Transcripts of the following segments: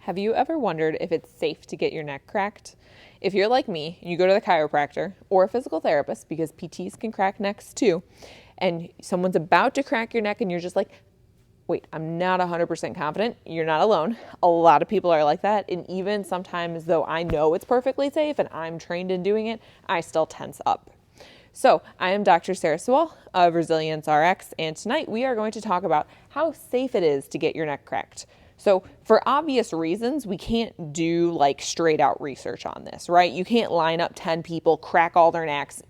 Have you ever wondered if it's safe to get your neck cracked? If you're like me, you go to the chiropractor or a physical therapist, because PTs can crack necks too, and someone's about to crack your neck and you're just like, wait, I'm not 100% confident. You're not alone. A lot of people are like that. And even sometimes, though I know it's perfectly safe and I'm trained in doing it, I still tense up. So I am Dr. Sarah Sewell of Resilience RX, and tonight we are going to talk about how safe it is to get your neck cracked. So for obvious reasons, we can't do like straight out research on this, right? You can't line up 10 people, crack all their necks,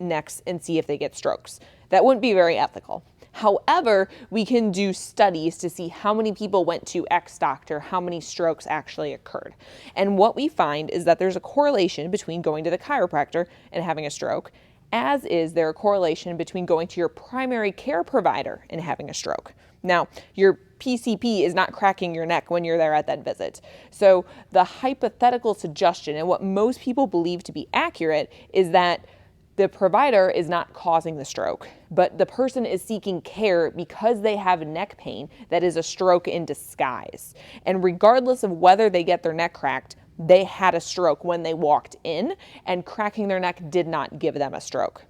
and see if they get strokes. That wouldn't be very ethical. However, we can do studies to see how many people went to X doctor, how many strokes actually occurred. And what we find is that there's a correlation between going to the chiropractor and having a stroke, as is there a correlation between going to your primary care provider and having a stroke. Now, your PCP is not cracking your neck when you're there at that visit. So the hypothetical suggestion, and what most people believe to be accurate, is that the provider is not causing the stroke, but the person is seeking care because they have neck pain that is a stroke in disguise. And regardless of whether they get their neck cracked, they had a stroke when they walked in, and cracking their neck did not give them a stroke.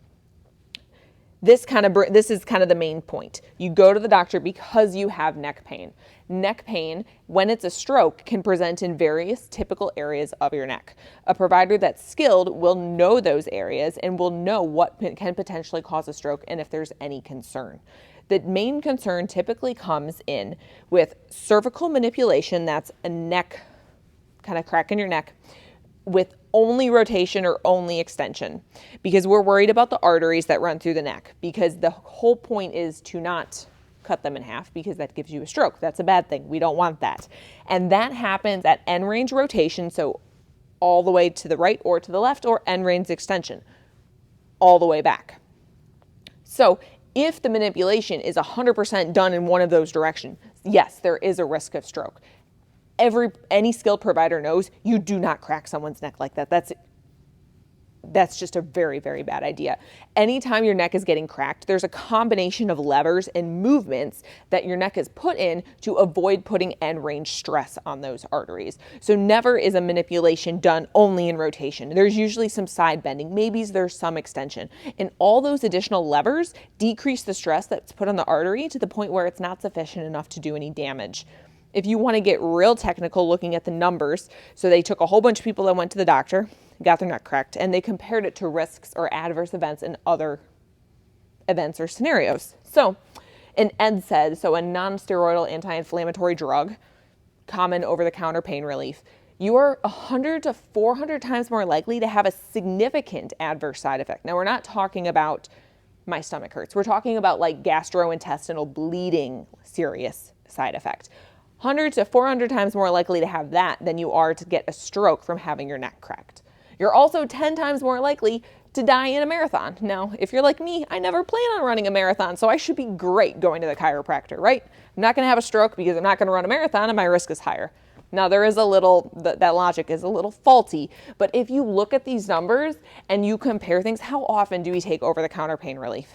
This is kind of the main point. You go to the doctor because you have neck pain. Neck pain, when it's a stroke, can present in various typical areas of your neck. A provider that's skilled will know those areas and will know what can potentially cause a stroke and if there's any concern. The main concern typically comes in with cervical manipulation, that's a neck, kind of crack in your neck, with only rotation or only extension, because we're worried about the arteries that run through the neck, because the whole point is to not cut them in half, because that gives you a stroke. That's a bad thing. We don't want that. And that happens at end range rotation, so all the way to the right or to the left, or end range extension, all the way back. So if the manipulation is 100% done in one of those directions, yes, there is a risk of stroke. Any skilled provider knows you do not crack someone's neck like that. That's just a very, very bad idea. Anytime your neck is getting cracked, there's a combination of levers and movements that your neck is put in to avoid putting end range stress on those arteries. So never is a manipulation done only in rotation. There's usually some side bending. Maybe there's some extension. And all those additional levers decrease the stress that's put on the artery to the point where it's not sufficient enough to do any damage. If you want to get real technical looking at the numbers, so they took a whole bunch of people that went to the doctor, got their neck cracked, and they compared it to risks or adverse events in other events or scenarios. So an NSAID, so a non-steroidal anti-inflammatory drug, common over-the-counter pain relief, you are 100 to 400 times more likely to have a significant adverse side effect. Now, we're not talking about my stomach hurts. We're talking about like gastrointestinal bleeding, serious side effect. 100 to 400 times more likely to have that than you are to get a stroke from having your neck cracked. You're also 10 times more likely to die in a marathon. Now, if you're like me, I never plan on running a marathon, so I should be great going to the chiropractor, right? I'm not going to have a stroke because I'm not going to run a marathon and my risk is higher. Now, there is that logic is a little faulty, but if you look at these numbers and you compare things, how often do we take over-the-counter pain relief?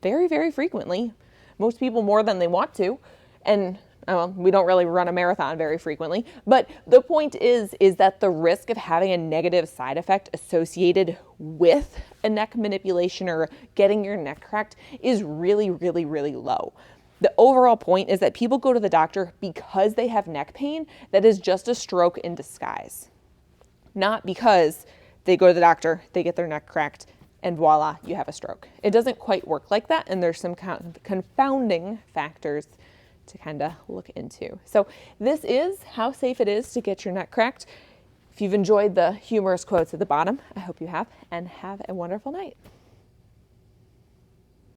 Very, very frequently. Most people more than they want to, and we don't really run a marathon very frequently, but the point is that the risk of having a negative side effect associated with a neck manipulation or getting your neck cracked is really, really, really low. The overall point is that people go to the doctor because they have neck pain that is just a stroke in disguise, not because they go to the doctor, they get their neck cracked, and voila, you have a stroke. It doesn't quite work like that, and there's some confounding factors to kind of look into. So this is how safe it is to get your neck cracked. If you've enjoyed the humorous quotes at the bottom, I hope you have, and have a wonderful night.